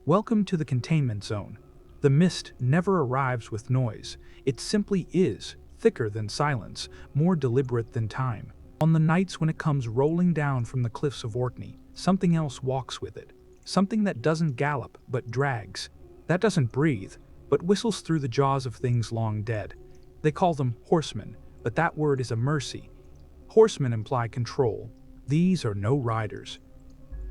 Welcome to the Containment Zone. The mist never arrives with noise. It simply is, thicker than silence, more deliberate than time. On the nights when it comes rolling down from the cliffs of Orkney, something else walks with it. Something that doesn't gallop, but drags. That doesn't breathe, but whistles through the jaws of things long dead. They call them horsemen, but that word is a mercy. Horsemen imply control. These are no riders.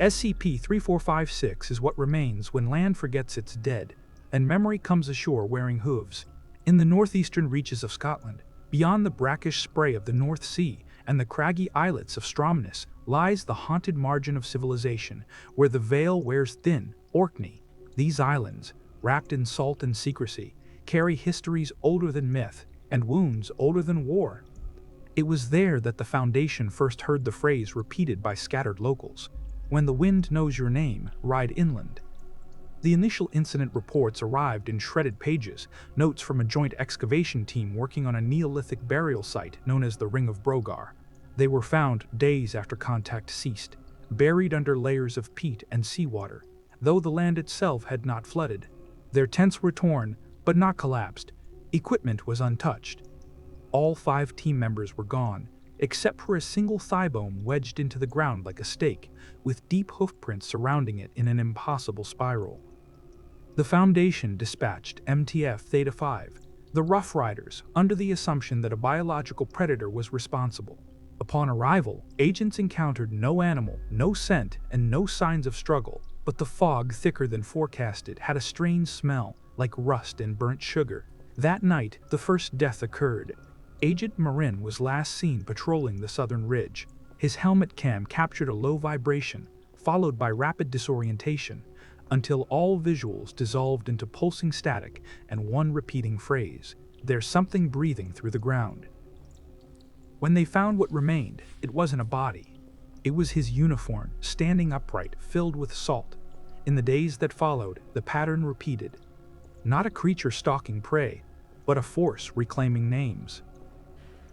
SCP-3456 is what remains when land forgets it's dead, and memory comes ashore wearing hooves. In the northeastern reaches of Scotland, beyond the brackish spray of the North Sea and the craggy islets of Stromness, lies the haunted margin of civilization, where the veil wears thin, Orkney. These islands, wrapped in salt and secrecy, carry histories older than myth and wounds older than war. It was there that the Foundation first heard the phrase repeated by scattered locals. When the wind knows your name, ride inland. The initial incident reports arrived in shredded pages, notes from a joint excavation team working on a Neolithic burial site known as the Ring of Brogar. They were found days after contact ceased, buried under layers of peat and seawater, though the land itself had not flooded. Their tents were torn, but not collapsed. Equipment was untouched. All 5 team members were gone, except for a single thigh bone wedged into the ground like a stake, with deep hoofprints surrounding it in an impossible spiral. The Foundation dispatched MTF Theta-5, the Rough Riders, under the assumption that a biological predator was responsible. Upon arrival, agents encountered no animal, no scent, and no signs of struggle, but the fog, thicker than forecasted, had a strange smell, like rust and burnt sugar. That night, the first death occurred. Agent Marin was last seen patrolling the southern ridge. His helmet cam captured a low vibration, followed by rapid disorientation, until all visuals dissolved into pulsing static and one repeating phrase, "There's something breathing through the ground." When they found what remained, it wasn't a body. It was his uniform, standing upright, filled with salt. In the days that followed, the pattern repeated. Not a creature stalking prey, but a force reclaiming names.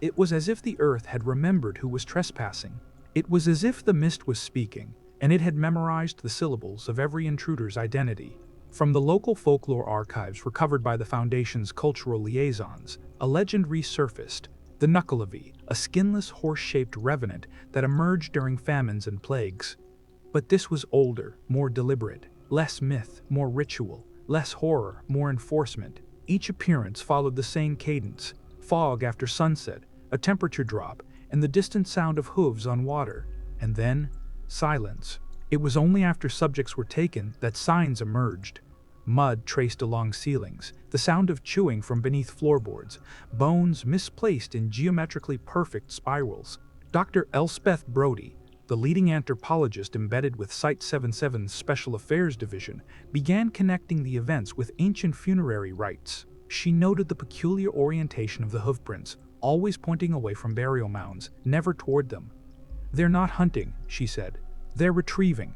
It was as if the earth had remembered who was trespassing. It was as if the mist was speaking, and it had memorized the syllables of every intruder's identity. From the local folklore archives recovered by the Foundation's cultural liaisons, a legend resurfaced: the Knuckleavy, a skinless horse-shaped revenant that emerged during famines and plagues. But this was older, more deliberate, less myth, more ritual, less horror, more enforcement. Each appearance followed the same cadence: fog after sunset, a temperature drop, and the distant sound of hooves on water. And then, silence. It was only after subjects were taken that signs emerged. Mud traced along ceilings, the sound of chewing from beneath floorboards, bones misplaced in geometrically perfect spirals. Dr. Elspeth Brodie, the leading anthropologist embedded with Site-77's Special Affairs Division, began connecting the events with ancient funerary rites. She noted the peculiar orientation of the hoofprints, always pointing away from burial mounds, never toward them. "They're not hunting," she said. "They're retrieving."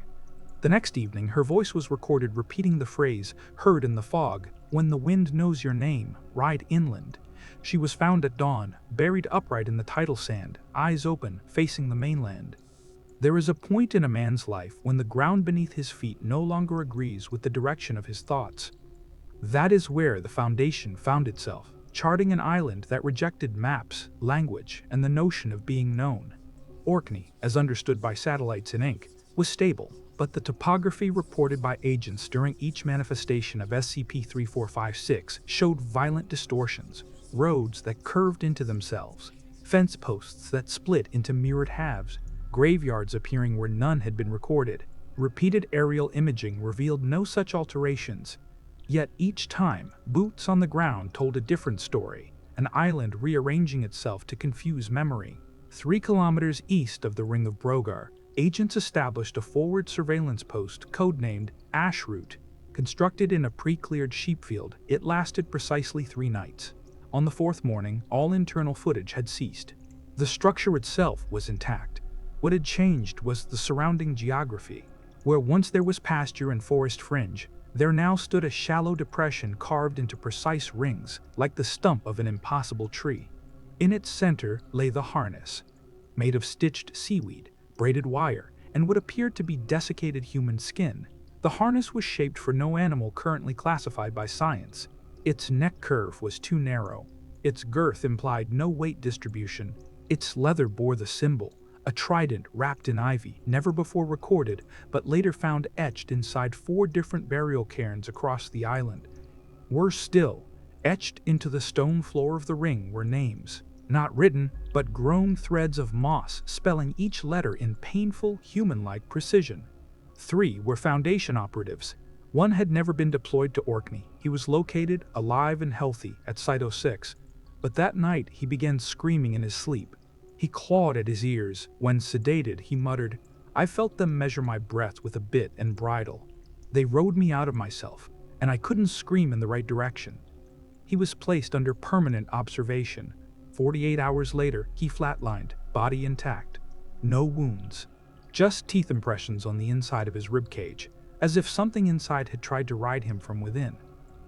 The next evening, her voice was recorded repeating the phrase, heard in the fog, "When the wind knows your name, ride inland." She was found at dawn, buried upright in the tidal sand, eyes open, facing the mainland. There is a point in a man's life when the ground beneath his feet no longer agrees with the direction of his thoughts. That is where the Foundation found itself, charting an island that rejected maps, language, and the notion of being known. Orkney, as understood by satellites in ink, was stable, but the topography reported by agents during each manifestation of SCP-3456 showed violent distortions: roads that curved into themselves, fence posts that split into mirrored halves, graveyards appearing where none had been recorded. Repeated aerial imaging revealed no such alterations. Yet each time, boots on the ground told a different story, an island rearranging itself to confuse memory. 3 kilometers east of the Ring of Brogar, agents established a forward surveillance post codenamed Ashroot. Constructed in a pre-cleared sheepfield, it lasted precisely 3 nights. On the 4th morning, all internal footage had ceased. The structure itself was intact. What had changed was the surrounding geography. Where once there was pasture and forest fringe, there now stood a shallow depression carved into precise rings, like the stump of an impossible tree. In its center lay the harness, made of stitched seaweed, braided wire, and what appeared to be desiccated human skin. The harness was shaped for no animal currently classified by science. Its neck curve was too narrow. Its girth implied no weight distribution. Its leather bore the symbol, a trident wrapped in ivy, never before recorded, but later found etched inside 4 different burial cairns across the island. Worse still, etched into the stone floor of the ring were names, not written, but grown threads of moss spelling each letter in painful, human-like precision. 3 were Foundation operatives. One had never been deployed to Orkney. He was located, alive and healthy, at Site 06. But that night he began screaming in his sleep. He clawed at his ears. When sedated, he muttered, "I felt them measure my breath with a bit and bridle. They rode me out of myself, and I couldn't scream in the right direction." He was placed under permanent observation. 48 hours later, he flatlined, body intact. No wounds. Just teeth impressions on the inside of his ribcage, as if something inside had tried to ride him from within.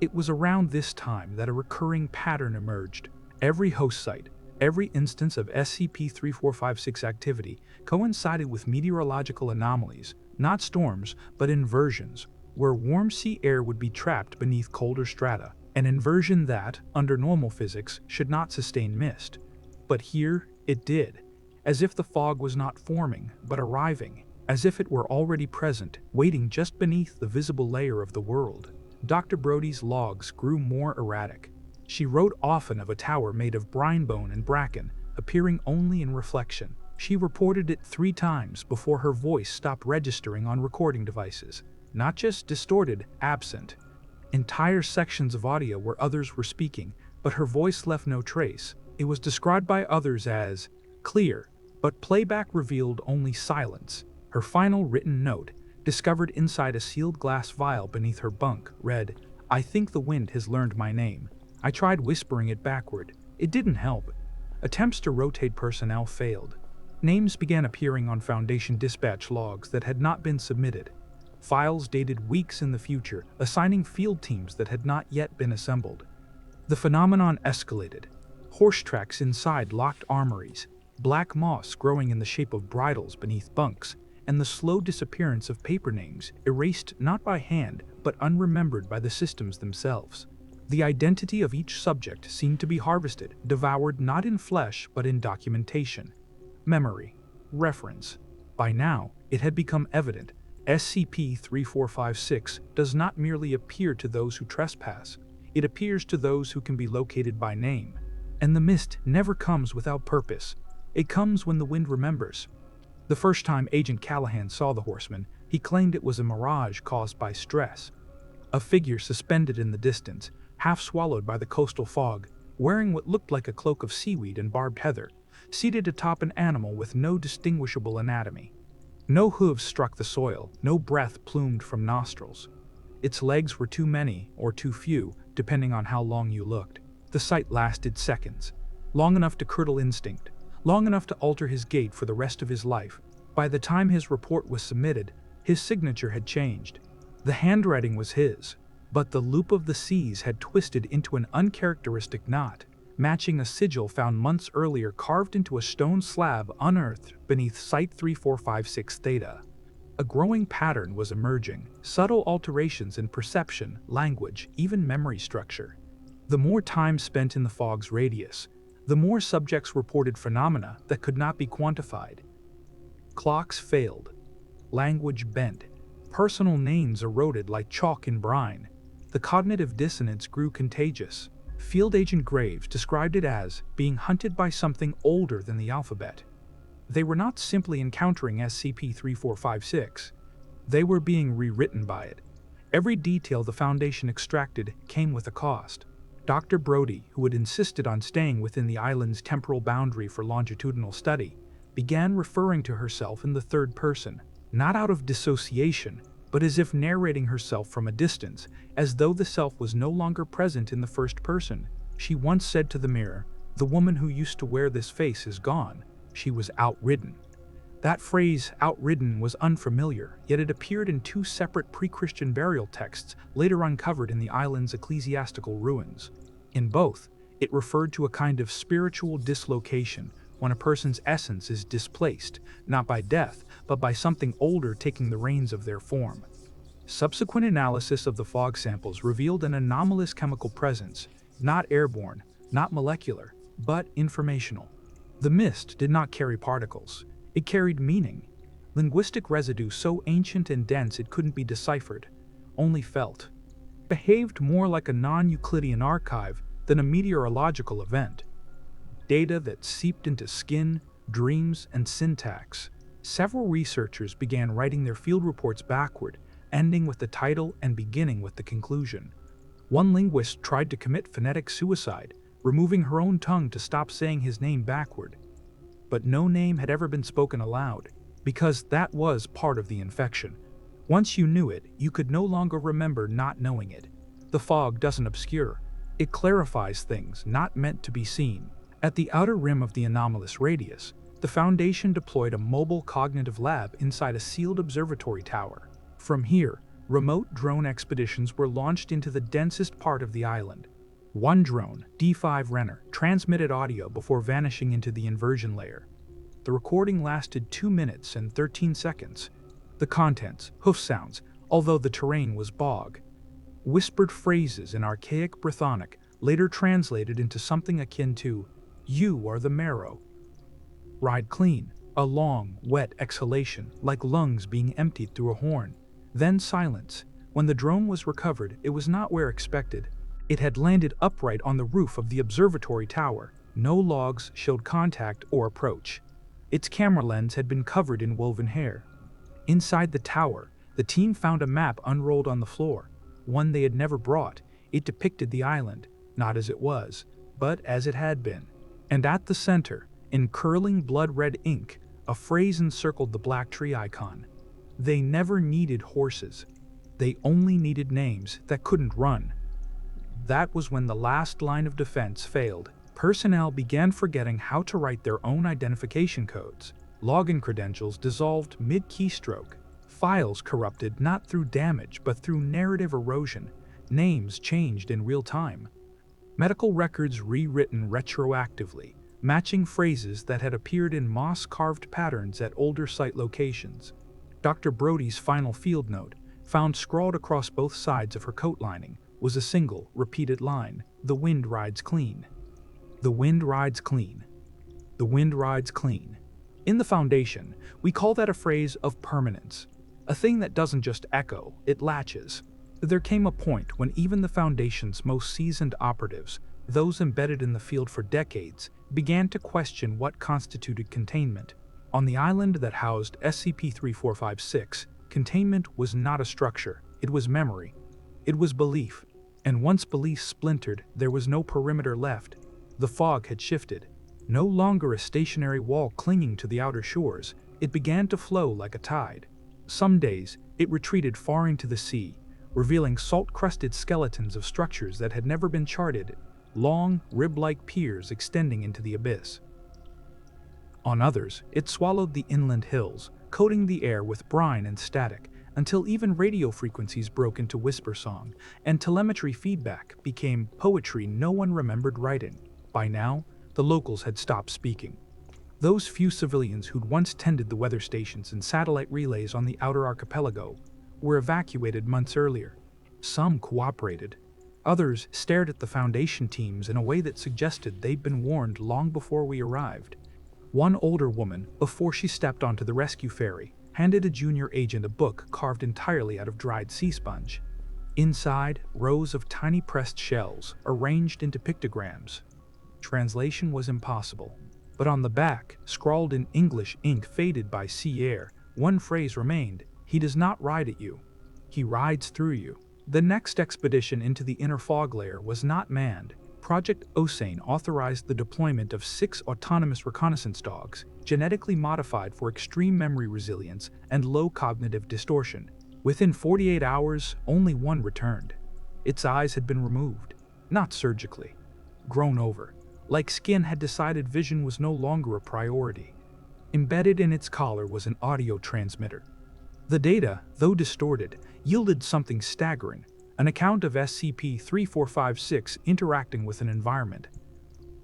It was around this time that a recurring pattern emerged. Every host site, every instance of SCP-3456 activity coincided with meteorological anomalies, not storms, but inversions, where warm sea air would be trapped beneath colder strata, an inversion that, under normal physics, should not sustain mist. But here, it did, as if the fog was not forming, but arriving, as if it were already present, waiting just beneath the visible layer of the world. Dr. Brody's logs grew more erratic. She wrote often of a tower made of brinebone and bracken, appearing only in reflection. She reported it 3 times before her voice stopped registering on recording devices. Not just distorted, absent. Entire sections of audio where others were speaking, but her voice left no trace. It was described by others as clear, but playback revealed only silence. Her final written note, discovered inside a sealed glass vial beneath her bunk, read, "I think the wind has learned my name. I tried whispering it backward. It didn't help. Attempts to rotate personnel failed. Names began appearing on Foundation dispatch logs that had not been submitted. Files dated weeks in the future, assigning field teams that had not yet been assembled. The phenomenon escalated. Horse tracks inside locked armories, black moss growing in the shape of bridles beneath bunks, and the slow disappearance of paper names, erased not by hand, but unremembered by the systems themselves. The identity of each subject seemed to be harvested, devoured not in flesh but in documentation. Memory. Reference. By now, it had become evident, SCP-3456 does not merely appear to those who trespass, it appears to those who can be located by name. And the mist never comes without purpose. It comes when the wind remembers. The first time Agent Callahan saw the horseman, he claimed it was a mirage caused by stress. A figure suspended in the distance, half swallowed by the coastal fog, wearing what looked like a cloak of seaweed and barbed heather, seated atop an animal with no distinguishable anatomy. No hooves struck the soil, no breath plumed from nostrils. Its legs were too many, or too few, depending on how long you looked. The sight lasted seconds, long enough to curdle instinct, long enough to alter his gait for the rest of his life. By the time his report was submitted, his signature had changed. The handwriting was his, but the loop of the C's had twisted into an uncharacteristic knot, matching a sigil found months earlier carved into a stone slab unearthed beneath Site-3456 Theta. A growing pattern was emerging, subtle alterations in perception, language, even memory structure. The more time spent in the fog's radius, the more subjects reported phenomena that could not be quantified. Clocks failed. Language bent. Personal names eroded like chalk in brine. The cognitive dissonance grew contagious. Field Agent Graves described it as being hunted by something older than the alphabet. They were not simply encountering SCP-3456. They were being rewritten by it. Every detail the Foundation extracted came with a cost. Dr. Brody, who had insisted on staying within the island's temporal boundary for longitudinal study, began referring to herself in the third person, not out of dissociation, but as if narrating herself from a distance, as though the self was no longer present in the first person. She once said to the mirror, "The woman who used to wear this face is gone. She was outridden." That phrase, outridden, was unfamiliar, yet it appeared in 2 separate pre-Christian burial texts later uncovered in the island's ecclesiastical ruins. In both, it referred to a kind of spiritual dislocation, when a person's essence is displaced, not by death, but by something older taking the reins of their form. Subsequent analysis of the fog samples revealed an anomalous chemical presence, not airborne, not molecular, but informational. The mist did not carry particles. It carried meaning. Linguistic residue so ancient and dense it couldn't be deciphered, only felt. Behaved more like a non-Euclidean archive than a meteorological event. Data that seeped into skin, dreams, and syntax. Several researchers began writing their field reports backward, ending with the title and beginning with the conclusion. One linguist tried to commit phonetic suicide, removing her own tongue to stop saying his name backward. But no name had ever been spoken aloud, because that was part of the infection. Once you knew it, you could no longer remember not knowing it. The fog doesn't obscure. It clarifies things not meant to be seen. At the outer rim of the anomalous radius, the Foundation deployed a mobile cognitive lab inside a sealed observatory tower. From here, remote drone expeditions were launched into the densest part of the island. One drone, D5 Renner, transmitted audio before vanishing into the inversion layer. The recording lasted 2 minutes and 13 seconds. The contents, hoof sounds, although the terrain was bog. Whispered phrases in archaic Brythonic, later translated into something akin to, "You are the marrow." Ride clean, a long, wet exhalation, like lungs being emptied through a horn. Then silence. When the drone was recovered, it was not where expected. It had landed upright on the roof of the observatory tower. No logs showed contact or approach. Its camera lens had been covered in woven hair. Inside the tower, the team found a map unrolled on the floor, one they had never brought. It depicted the island, not as it was, but as it had been. And at the center, in curling blood-red ink, a phrase encircled the black tree icon. They never needed horses. They only needed names that couldn't run. That was when the last line of defense failed. Personnel began forgetting how to write their own identification codes. Login credentials dissolved mid-keystroke. Files corrupted not through damage but through narrative erosion. Names changed in real time. Medical records rewritten retroactively, matching phrases that had appeared in moss-carved patterns at older site locations. Dr. Brody's final field note, found scrawled across both sides of her coat lining, was a single, repeated line: "The wind rides clean. The wind rides clean. The wind rides clean." In the Foundation, we call that a phrase of permanence, a thing that doesn't just echo, it latches. There came a point when even the Foundation's most seasoned operatives, those embedded in the field for decades, began to question what constituted containment. On the island that housed SCP-3456, containment was not a structure, it was memory. It was belief. And once belief splintered, there was no perimeter left. The fog had shifted. No longer a stationary wall clinging to the outer shores, it began to flow like a tide. Some days, it retreated far into the sea, revealing salt-crusted skeletons of structures that had never been charted, long, rib-like piers extending into the abyss. On others, it swallowed the inland hills, coating the air with brine and static, until even radio frequencies broke into whisper song, and telemetry feedback became poetry no one remembered writing. By now, the locals had stopped speaking. Those few civilians who'd once tended the weather stations and satellite relays on the outer archipelago were evacuated months earlier. Some cooperated. Others stared at the Foundation teams in a way that suggested they'd been warned long before we arrived. One older woman, before she stepped onto the rescue ferry, handed a junior agent a book carved entirely out of dried sea sponge. Inside, rows of tiny pressed shells, arranged into pictograms. Translation was impossible, but on the back, scrawled in English ink faded by sea air, one phrase remained: "He does not ride at you. He rides through you." The next expedition into the inner fog layer was not manned. Project Osane authorized the deployment of 6 autonomous reconnaissance dogs, genetically modified for extreme memory resilience and low cognitive distortion. Within 48 hours, only one returned. Its eyes had been removed, not surgically, grown over. Like skin had decided vision was no longer a priority. Embedded in its collar was an audio transmitter. The data, though distorted, yielded something staggering, an account of SCP-3456 interacting with an environment.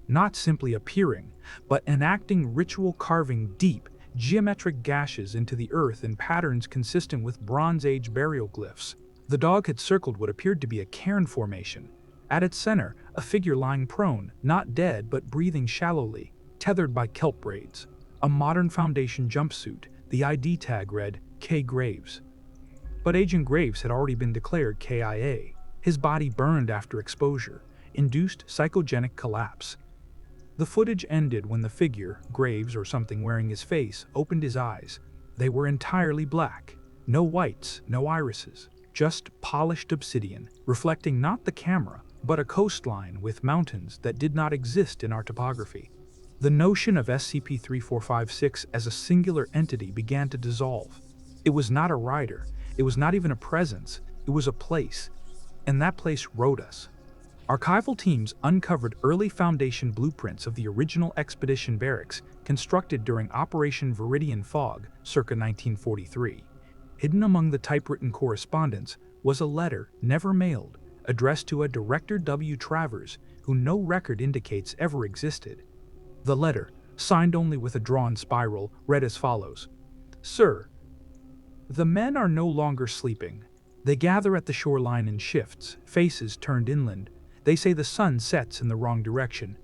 Not simply appearing, but enacting ritual carving deep, geometric gashes into the earth in patterns consistent with Bronze Age burial glyphs. The dog had circled what appeared to be a cairn formation. At its center, a figure lying prone, not dead but breathing shallowly, tethered by kelp braids. A modern Foundation jumpsuit, the ID tag read K. Graves. But Agent Graves had already been declared KIA. His body burned after exposure, induced psychogenic collapse. The footage ended when the figure, Graves or something wearing his face, opened his eyes. They were entirely black. No whites, no irises, just polished obsidian, reflecting not the camera, but a coastline with mountains that did not exist in our topography. The notion of SCP-3456 as a singular entity began to dissolve. It was not a rider, it was not even a presence, it was a place. And that place wrote us. Archival teams uncovered early Foundation blueprints of the original expedition barracks constructed during Operation Viridian Fog, circa 1943. Hidden among the typewritten correspondence was a letter, never mailed, addressed to a Director W. Travers, who no record indicates ever existed. The letter, signed only with a drawn spiral, read as follows: Sir, the men are no longer sleeping. They gather at the shoreline in shifts, faces turned inland. They say the sun sets in the wrong direction.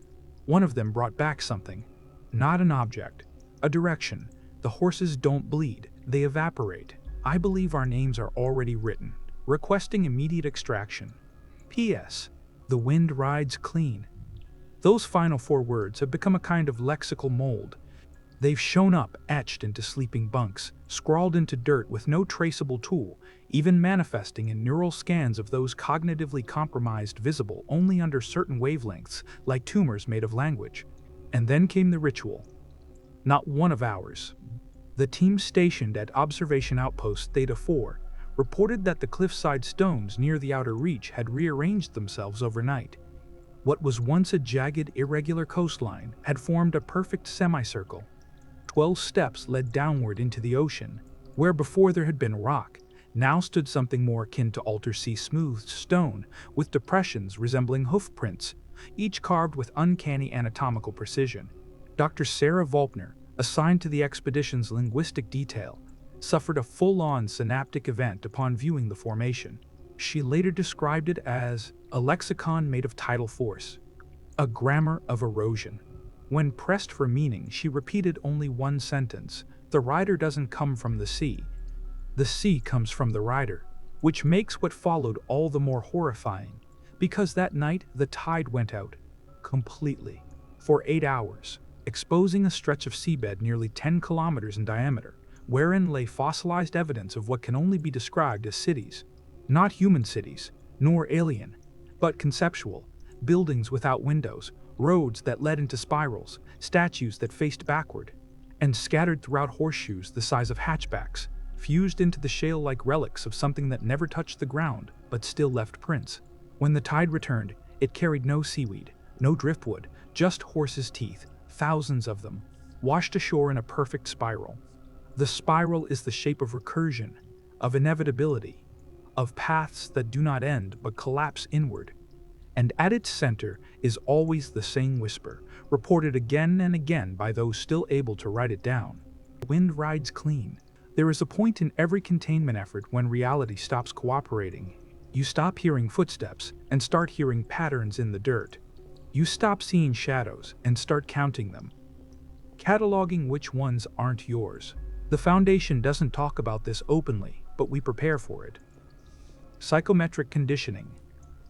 One of them brought back something. Not an object, a direction. The horses don't bleed, they evaporate. I believe our names are already written. Requesting immediate extraction. P.S. The wind rides clean. Those final 4 words have become a kind of lexical mold. They've shown up etched into sleeping bunks, scrawled into dirt with no traceable tool, even manifesting in neural scans of those cognitively compromised visible only under certain wavelengths, like tumors made of language. And then came the ritual. Not one of ours. The team stationed at Observation Outpost Theta 4 reported that the cliffside stones near the outer reach had rearranged themselves overnight. What was once a jagged, irregular coastline had formed a perfect semicircle. 12 steps led downward into the ocean, where before there had been rock, now stood something more akin to altar-sea smoothed stone, with depressions resembling hoof prints, each carved with uncanny anatomical precision. Dr. Sarah Volpner, assigned to the expedition's linguistic detail, suffered a full-on synaptic event upon viewing the formation. She later described it as a lexicon made of tidal force, a grammar of erosion. When pressed for meaning, she repeated only one sentence: the rider doesn't come from the sea comes from the rider, which makes what followed all the more horrifying, because that night the tide went out, completely, for 8 hours, exposing a stretch of seabed nearly 10 kilometers in diameter, wherein lay fossilized evidence of what can only be described as cities. Not human cities, nor alien, but conceptual, buildings without windows, roads that led into spirals, statues that faced backward, and scattered throughout horseshoes the size of hatchbacks, fused into the shale like relics of something that never touched the ground but still left prints. When the tide returned, it carried no seaweed, no driftwood, just horses' teeth, thousands of them, washed ashore in a perfect spiral. The spiral is the shape of recursion, of inevitability, of paths that do not end but collapse inward. And at its center is always the same whisper, reported again and again by those still able to write it down. The wind rides clean. There is a point in every containment effort when reality stops cooperating. You stop hearing footsteps and start hearing patterns in the dirt. You stop seeing shadows and start counting them, cataloging which ones aren't yours. The Foundation doesn't talk about this openly, but we prepare for it. Psychometric conditioning.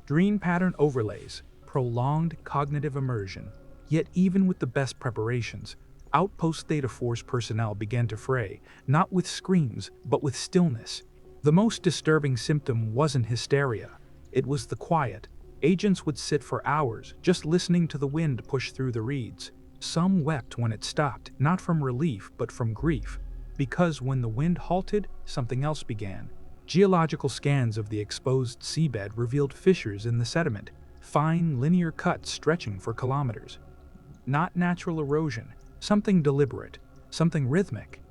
Dream pattern overlays, prolonged cognitive immersion. Yet even with the best preparations, Outpost Theta 4's personnel began to fray, not with screams, but with stillness. The most disturbing symptom wasn't hysteria, it was the quiet. Agents would sit for hours, just listening to the wind push through the reeds. Some wept when it stopped, not from relief, but from grief. Because when the wind halted, something else began. Geological scans of the exposed seabed revealed fissures in the sediment, fine linear cuts stretching for kilometers. Not natural erosion, something deliberate, something rhythmic.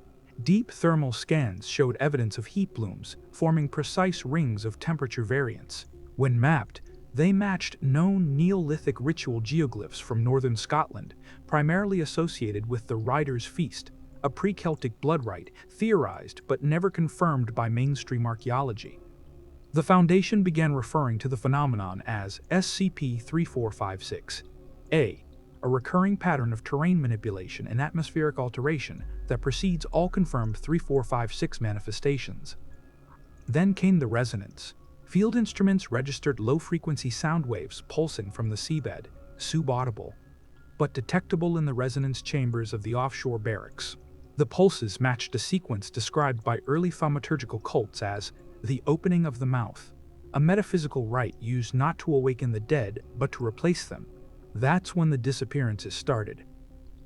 Deep thermal scans showed evidence of heat blooms, forming precise rings of temperature variance. When mapped, they matched known Neolithic ritual geoglyphs from northern Scotland, primarily associated with the Rider's Feast, a a pre-Celtic blood rite, theorized but never confirmed by mainstream archaeology. The Foundation began referring to the phenomenon as SCP-3456, a recurring pattern of terrain manipulation and atmospheric alteration that precedes all confirmed 3456 manifestations. Then came the resonance. Field instruments registered low-frequency sound waves pulsing from the seabed, subaudible, but detectable in the resonance chambers of the offshore barracks. The pulses matched a sequence described by early thaumaturgical cults as the opening of the mouth, a metaphysical rite used not to awaken the dead but to replace them. That's when the disappearances started.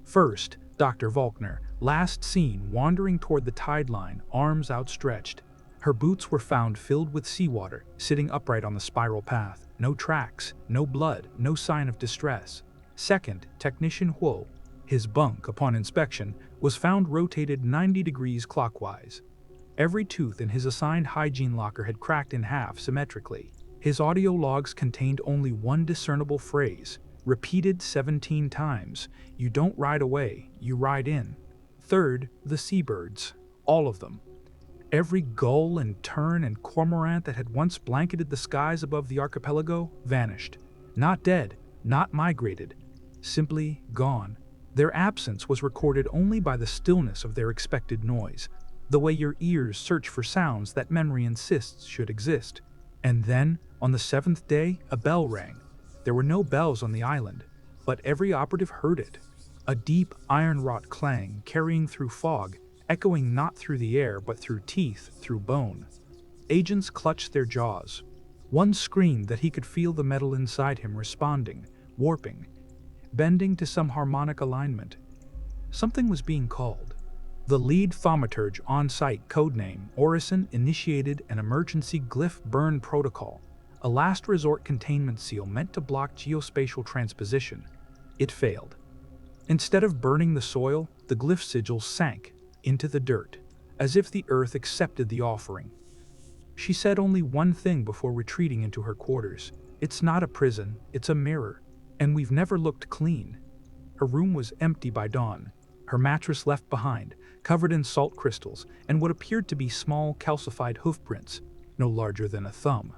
First, Dr. Volkner, last seen wandering toward the tide line, arms outstretched. Her boots were found filled with seawater, sitting upright on the spiral path. No tracks, no blood, no sign of distress. Second, Technician Huo. His bunk, upon inspection, was found rotated 90 degrees clockwise. Every tooth in his assigned hygiene locker had cracked in half symmetrically. His audio logs contained only one discernible phrase, repeated 17 times: "You don't ride away, you ride in." Third, the seabirds. All of them. Every gull and tern and cormorant that had once blanketed the skies above the archipelago vanished. Not dead, not migrated, simply gone. Their absence was recorded only by the stillness of their expected noise, the way your ears search for sounds that memory insists should exist. And then, on the seventh day, a bell rang. There were no bells on the island, but every operative heard it. A deep, iron-wrought clang carrying through fog, echoing not through the air but through teeth, through bone. Agents clutched their jaws. One screamed that he could feel the metal inside him responding, warping, bending to some harmonic alignment. Something was being called. The lead thaumaturge on-site, codename Orison, initiated an emergency glyph burn protocol, a last resort containment seal meant to block geospatial transposition. It failed. Instead of burning the soil, the glyph sigils sank into the dirt, as if the earth accepted the offering. She said only one thing before retreating into her quarters: "It's not a prison, it's a mirror, and we've never looked clean." Her room was empty by dawn, her mattress left behind, covered in salt crystals and what appeared to be small calcified hoofprints, no larger than a thumb.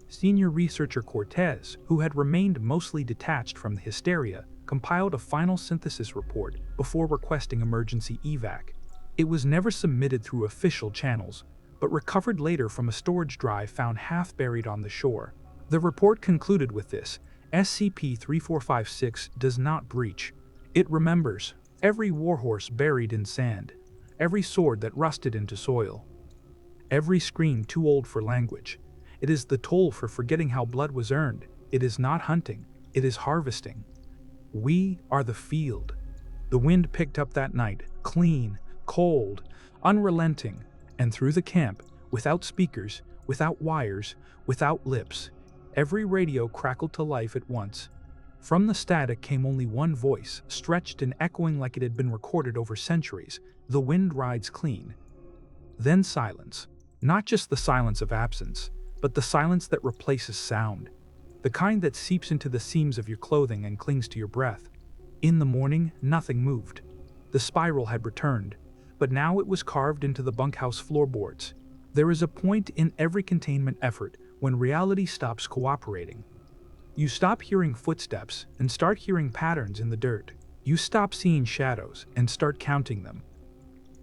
Senior researcher Cortez, who had remained mostly detached from the hysteria, compiled a final synthesis report before requesting emergency evac. It was never submitted through official channels, but recovered later from a storage drive found half buried on the shore. The report concluded with this: SCP-3456 does not breach. It remembers every warhorse buried in sand, every sword that rusted into soil, every scream too old for language. It is the toll for forgetting how blood was earned. It is not hunting, it is harvesting. We are the field. The wind picked up that night, clean, cold, unrelenting, and through the camp, without speakers, without wires, without lips, every radio crackled to life at once. From the static came only one voice, stretched and echoing like it had been recorded over centuries: "The wind rides clean." Then silence. Not just the silence of absence, but the silence that replaces sound. The kind that seeps into the seams of your clothing and clings to your breath. In the morning, nothing moved. The spiral had returned, but now it was carved into the bunkhouse floorboards. There is a point in every containment effort when reality stops cooperating. You stop hearing footsteps and start hearing patterns in the dirt. You stop seeing shadows and start counting them,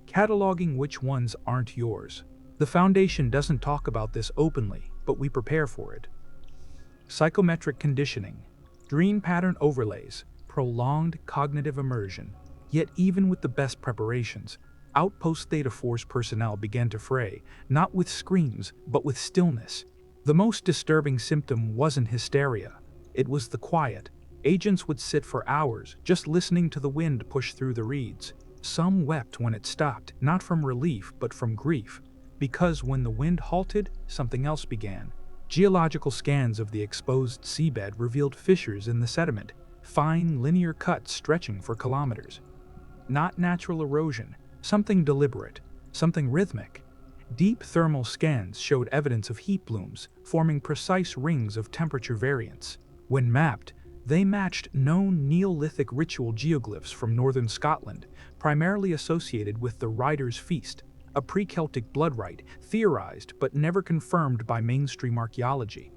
cataloging which ones aren't yours. The Foundation doesn't talk about this openly, but we prepare for it. Psychometric conditioning, dream pattern overlays, prolonged cognitive immersion. Yet even with the best preparations, Outpost Theta Force personnel began to fray, not with screams, but with stillness. The most disturbing symptom wasn't hysteria. It was the quiet. Agents would sit for hours, just listening to the wind push through the reeds. Some wept when it stopped, not from relief, but from grief. Because when the wind halted, something else began. Geological scans of the exposed seabed revealed fissures in the sediment, fine linear cuts stretching for kilometers. Not natural erosion, something deliberate, something rhythmic. Deep thermal scans showed evidence of heat blooms, forming precise rings of temperature variance. When mapped, They matched known Neolithic ritual geoglyphs from northern Scotland, primarily associated with the Rider's Feast, a pre-Celtic blood rite theorized but never confirmed by mainstream archaeology.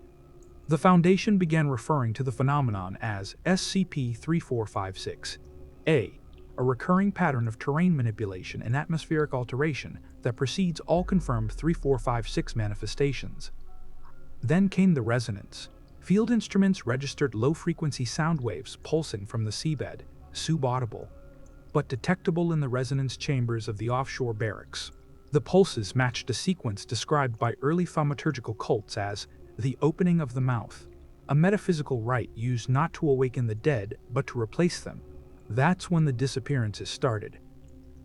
The Foundation began referring to the phenomenon as SCP-3456-A, a recurring pattern of terrain manipulation and atmospheric alteration that precedes all confirmed 3456 manifestations. Then came the resonance. Field instruments registered low-frequency sound waves pulsing from the seabed, subaudible, but detectable in the resonance chambers of the offshore barracks. The pulses matched a sequence described by early thaumaturgical cults as the opening of the mouth, a metaphysical rite used not to awaken the dead but to replace them. That's when the disappearances started.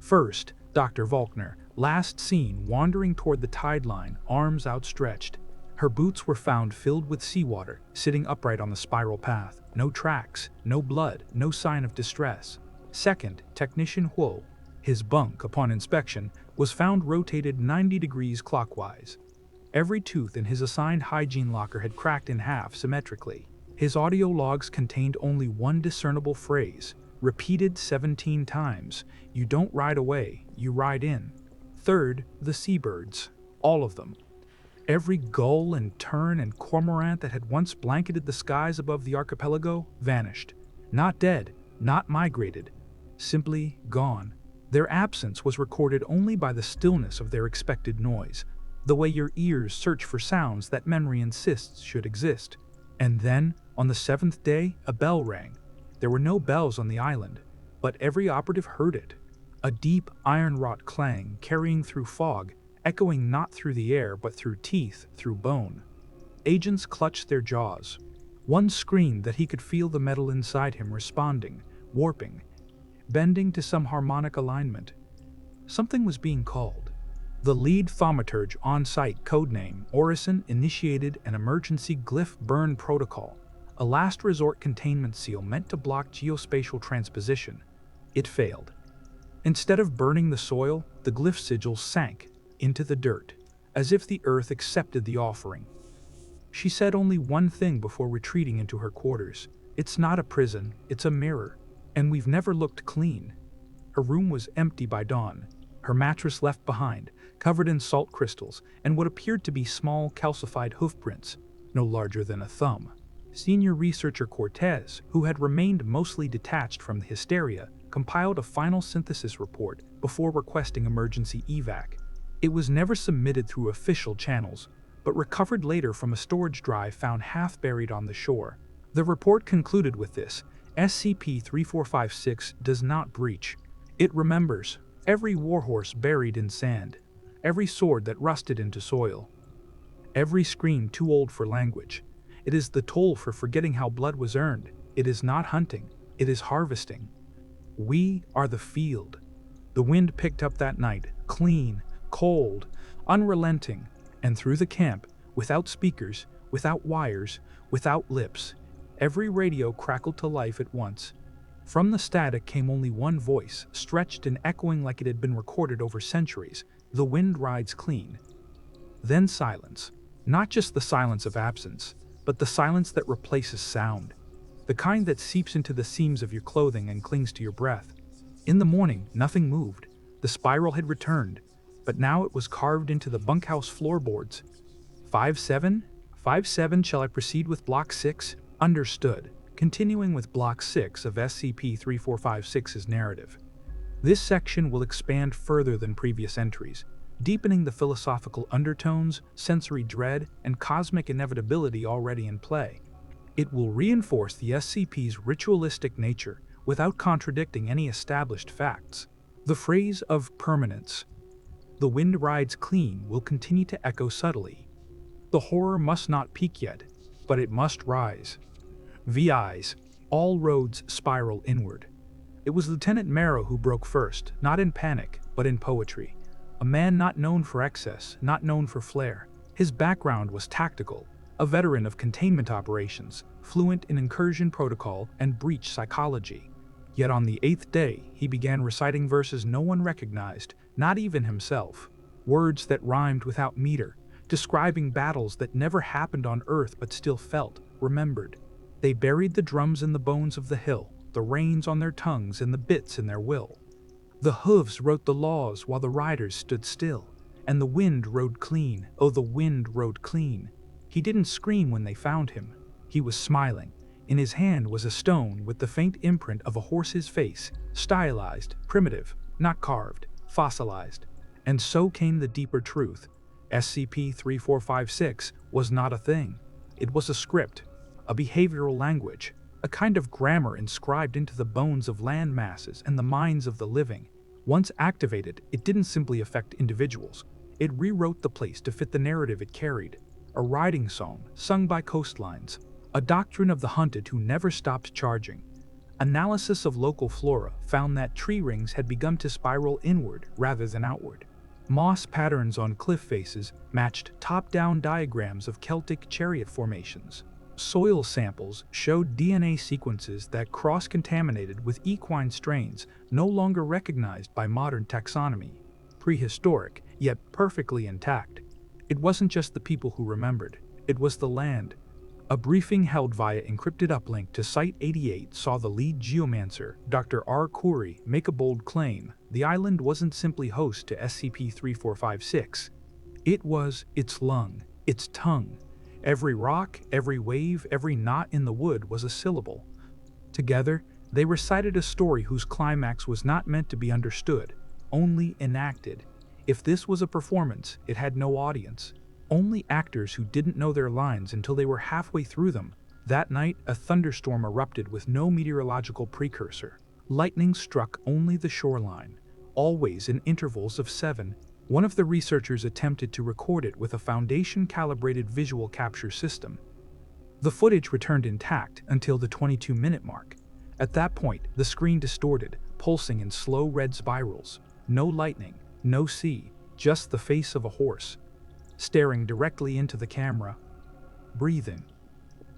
First, Dr. Volkner, last seen wandering toward the tide line, arms outstretched. Her boots were found filled with seawater, sitting upright on the spiral path. No tracks, no blood, no sign of distress. Second, Technician Huo. His bunk, upon inspection, was found rotated 90 degrees clockwise. Every tooth in his assigned hygiene locker had cracked in half symmetrically. His audio logs contained only one discernible phrase, repeated 17 times: "You don't ride away, you ride in." Third, the seabirds. All of them. Every gull and tern and cormorant that had once blanketed the skies above the archipelago vanished. Not dead, not migrated, simply gone. Their absence was recorded only by the stillness of their expected noise, the way your ears search for sounds that memory insists should exist. And then, on the seventh day, a bell rang. There were no bells on the island, but every operative heard it. A deep, iron-wrought clang carrying through fog, echoing not through the air but through teeth, through bone. Agents clutched their jaws. One screamed that he could feel the metal inside him responding, warping, bending to some harmonic alignment. Something was being called. The lead thaumaturge on-site, codename Orison, initiated an emergency glyph burn protocol, a last resort containment seal meant to block geospatial transposition. It failed. Instead of burning the soil, the glyph sigils sank into the dirt, as if the earth accepted the offering. She said only one thing before retreating into her quarters. "It's not a prison, it's a mirror, and we've never looked clean." Her room was empty by dawn, her mattress left behind, covered in salt crystals and what appeared to be small calcified hoofprints, no larger than a thumb. Senior researcher Cortez, who had remained mostly detached from the hysteria, compiled a final synthesis report before requesting emergency evac. It was never submitted through official channels, but recovered later from a storage drive found half buried on the shore. The report concluded with this: SCP-3456 does not breach. It remembers every warhorse buried in sand, every sword that rusted into soil, every scream too old for language. It is the toll for forgetting how blood was earned. It is not hunting, it is harvesting. We are the field. The wind picked up that night, clean, cold, unrelenting, and through the camp, without speakers, without wires, without lips, every radio crackled to life at once. From the static came only one voice, stretched and echoing like it had been recorded over centuries: "The wind rides clean." Then silence. Not just the silence of absence, but the silence that replaces sound. The kind that seeps into the seams of your clothing and clings to your breath. In the morning, nothing moved. The spiral had returned, but now it was carved into the bunkhouse floorboards. 5-7? 5-7, shall I proceed with Block 6? Understood. Continuing with Block 6 of SCP-3456's narrative. This section will expand further than previous entries, deepening the philosophical undertones, sensory dread, and cosmic inevitability already in play. It will reinforce the SCP's ritualistic nature without contradicting any established facts. The phrase of permanence, "The wind rides clean," will continue to echo subtly. The horror must not peak yet, but it must rise. VIs, all roads spiral inward. It was Lieutenant Marrow who broke first, not in panic, but in poetry. A man not known for excess, not known for flair. His background was tactical, a veteran of containment operations, fluent in incursion protocol and breach psychology. Yet on the 8th day, he began reciting verses no one recognized, not even himself. Words that rhymed without meter, describing battles that never happened on Earth but still felt, remembered. They buried the drums in the bones of the hill, the reins on their tongues and the bits in their will. The hooves wrote the laws while the riders stood still, and the wind rode clean, oh the wind rode clean. He didn't scream when they found him. He was smiling. In his hand was a stone with the faint imprint of a horse's face, stylized, primitive, not carved, fossilized. And so came the deeper truth. SCP-3456 was not a thing. It was a script, a behavioral language, a kind of grammar inscribed into the bones of land masses and the minds of the living. Once activated, it didn't simply affect individuals. It rewrote the place to fit the narrative it carried. A riding song, sung by coastlines. A doctrine of the hunted who never stopped charging. Analysis of local flora found that tree rings had begun to spiral inward rather than outward. Moss patterns on cliff faces matched top-down diagrams of Celtic chariot formations. Soil samples showed DNA sequences that cross-contaminated with equine strains no longer recognized by modern taxonomy. Prehistoric, yet perfectly intact. It wasn't just the people who remembered, it was the land. A briefing held via encrypted uplink to Site-88 saw the lead geomancer, Dr. R. Khoury, make a bold claim. The island wasn't simply host to SCP-3456. It was its lung, its tongue. Every rock, every wave, every knot in the wood was a syllable. Together, they recited a story whose climax was not meant to be understood, only enacted. If this was a performance, it had no audience. Only actors who didn't know their lines until they were halfway through them. That night, a thunderstorm erupted with no meteorological precursor. Lightning struck only the shoreline, always in intervals of 7. One of the researchers attempted to record it with a Foundation-calibrated visual capture system. The footage returned intact until the 22-minute mark. At that point, the screen distorted, pulsing in slow red spirals. No lightning, no sea, just the face of a horse, staring directly into the camera, breathing.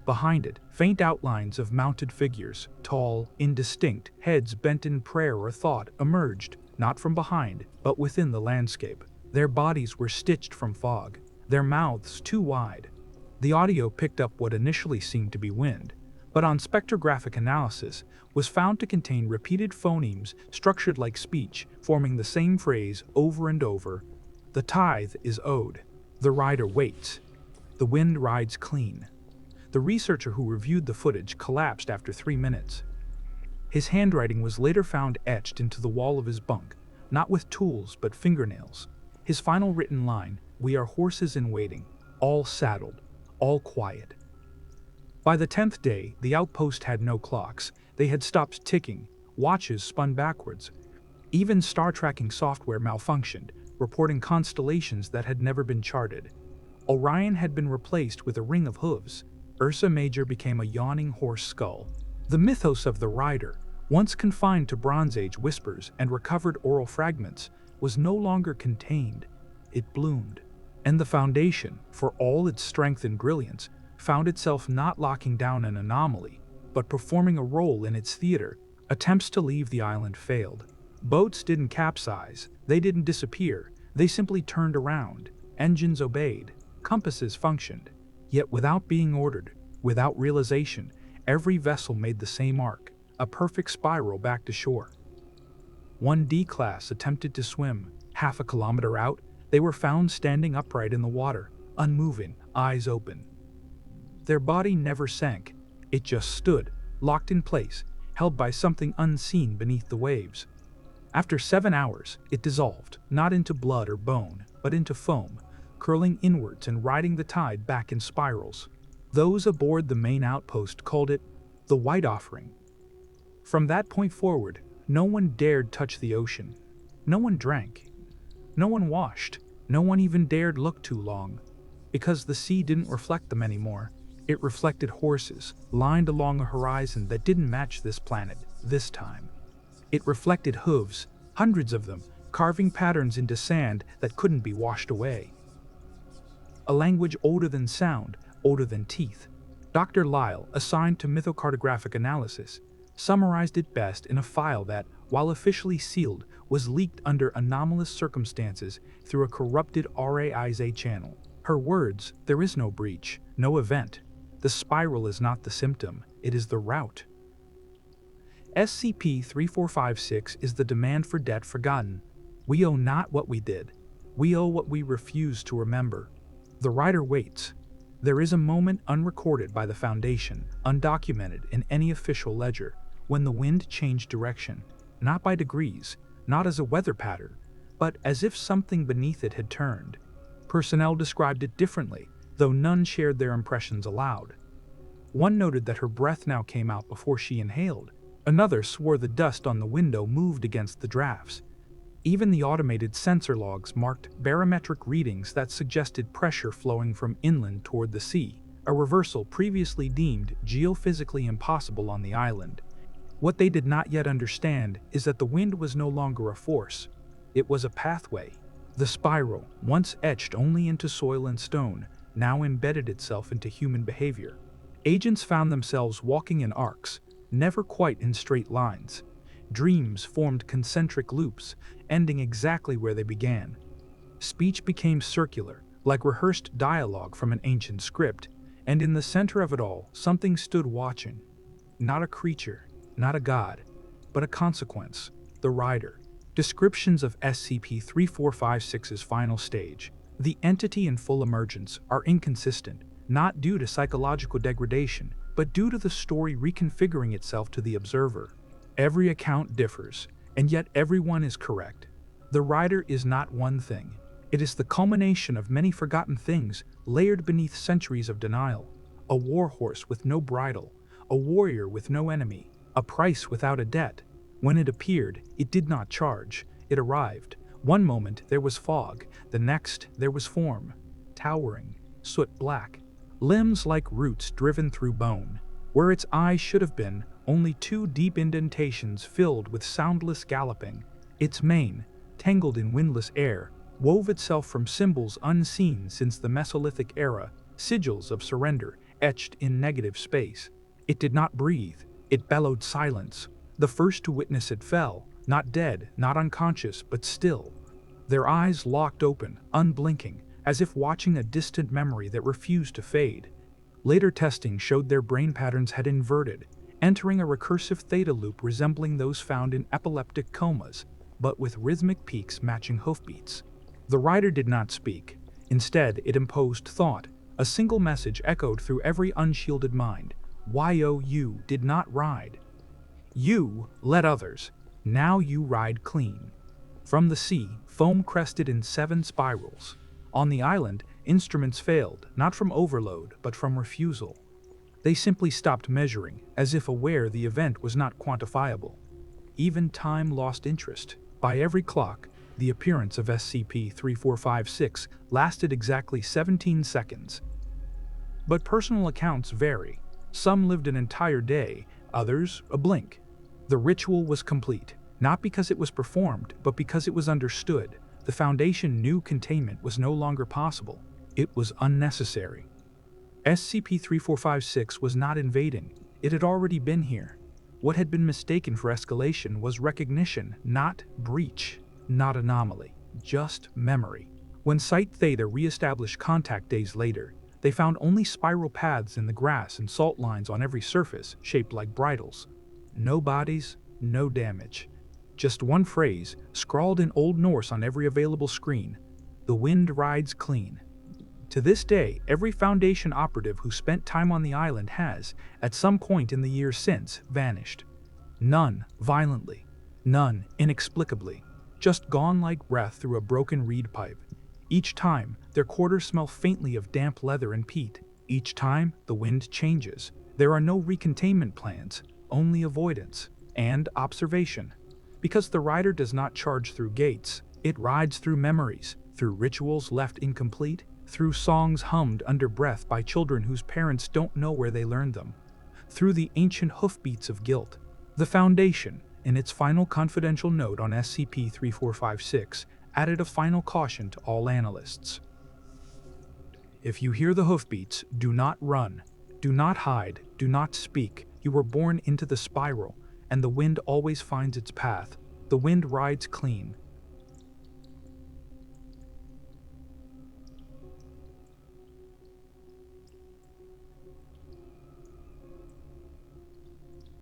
Behind it, faint outlines of mounted figures, tall, indistinct, heads bent in prayer or thought, emerged, not from behind, but within the landscape. Their bodies were stitched from fog, their mouths too wide. The audio picked up what initially seemed to be wind, but on spectrographic analysis was found to contain repeated phonemes structured like speech, forming the same phrase over and over. The tithe is owed. The rider waits. The wind rides clean. The researcher who reviewed the footage collapsed after 3 minutes. His handwriting was later found etched into the wall of his bunk, not with tools but fingernails. His final written line, "We are horses in waiting, all saddled, all quiet." By the 10th day, the outpost had no clocks. They had stopped ticking. Watches spun backwards. Even star tracking software malfunctioned, reporting constellations that had never been charted. Orion had been replaced with a ring of hooves. Ursa Major became a yawning horse skull. The mythos of the rider, once confined to Bronze Age whispers and recovered oral fragments, was no longer contained. It bloomed. And the Foundation, for all its strength and brilliance, found itself not locking down an anomaly, but performing a role in its theater. Attempts to leave the island failed. Boats didn't capsize, they didn't disappear, they simply turned around. Engines obeyed, compasses functioned. Yet without being ordered, without realization, every vessel made the same arc, a perfect spiral back to shore. One D-class attempted to swim. Half a kilometer out, they were found standing upright in the water, unmoving, eyes open. Their body never sank, it just stood, locked in place, held by something unseen beneath the waves. After 7 hours, it dissolved, not into blood or bone, but into foam, curling inwards and riding the tide back in spirals. Those aboard the main outpost called it the White Offering. From that point forward, no one dared touch the ocean. No one drank. No one washed. No one even dared look too long, because the sea didn't reflect them anymore. It reflected horses, lined along a horizon that didn't match this planet, this time. It reflected hooves, hundreds of them, carving patterns into sand that couldn't be washed away. A language older than sound, older than teeth. Dr. Lyle, assigned to mythocartographic analysis, summarized it best in a file that, while officially sealed, was leaked under anomalous circumstances through a corrupted RAIZ channel. Her words, "There is no breach, no event. The spiral is not the symptom, it is the route. SCP-3456 is the demand for debt forgotten. We owe not what we did. We owe what we refuse to remember. The writer waits. There is a moment unrecorded by the Foundation, undocumented in any official ledger, when the wind changed direction, not by degrees, not as a weather pattern, but as if something beneath it had turned. Personnel described it differently, though none shared their impressions aloud. One noted that her breath now came out before she inhaled. Another swore the dust on the window moved against the drafts. Even the automated sensor logs marked barometric readings that suggested pressure flowing from inland toward the sea, a reversal previously deemed geophysically impossible on the island. What they did not yet understand is that the wind was no longer a force. It was a pathway. The spiral, once etched only into soil and stone, now embedded itself into human behavior. Agents found themselves walking in arcs, never quite in straight lines. Dreams formed concentric loops, ending exactly where they began. Speech became circular, like rehearsed dialogue from an ancient script, and in the center of it all, something stood watching. Not a creature, not a god, but a consequence, the rider. Descriptions of SCP-3456's final stage, the entity in full emergence, are inconsistent, not due to psychological degradation, but due to the story reconfiguring itself to the observer. Every account differs, and yet everyone is correct. The rider is not one thing. It is the culmination of many forgotten things layered beneath centuries of denial. A warhorse with no bridle, a warrior with no enemy, a price without a debt. When it appeared, it did not charge. It arrived. One moment there was fog, the next there was form. Towering, soot black, limbs like roots driven through bone. Where its eyes should have been, only two deep indentations filled with soundless galloping. Its mane, tangled in windless air, wove itself from symbols unseen since the Mesolithic era, sigils of surrender etched in negative space. It did not breathe. It bellowed silence. The first to witness it fell, not dead, not unconscious, but still. Their eyes locked open, unblinking, as if watching a distant memory that refused to fade. Later testing showed their brain patterns had inverted, entering a recursive theta loop resembling those found in epileptic comas, but with rhythmic peaks matching hoofbeats. The rider did not speak. Instead, it imposed thought. A single message echoed through every unshielded mind. You did not ride. You led others. Now you ride clean. From the sea, foam crested in 7 spirals. On the island, instruments failed, not from overload, but from refusal. They simply stopped measuring, as if aware the event was not quantifiable. Even time lost interest. By every clock, the appearance of SCP-3456 lasted exactly 17 seconds. But personal accounts vary. Some lived an entire day, others a blink. The ritual was complete, not because it was performed, but because it was understood. The Foundation knew containment was no longer possible. It was unnecessary. SCP-3456 was not invading. It had already been here. What had been mistaken for escalation was recognition, not breach, not anomaly, just memory. When Site Theta re-established contact days later, they found only spiral paths in the grass and salt lines on every surface, shaped like bridles. No bodies, no damage. Just one phrase, scrawled in Old Norse on every available screen: "The wind rides clean." To this day, every Foundation operative who spent time on the island has, at some point in the years since, vanished. None violently, none inexplicably, just gone like breath through a broken reed pipe. Each time, their quarters smell faintly of damp leather and peat. Each time, the wind changes. There are no recontainment plans, only avoidance and observation. Because the rider does not charge through gates, it rides through memories, through rituals left incomplete, through songs hummed under breath by children whose parents don't know where they learned them, through the ancient hoofbeats of guilt. The Foundation, in its final confidential note on SCP-3456, added a final caution to all analysts. If you hear the hoofbeats, do not run, do not hide, do not speak. You were born into the spiral, and the wind always finds its path. The wind rides clean.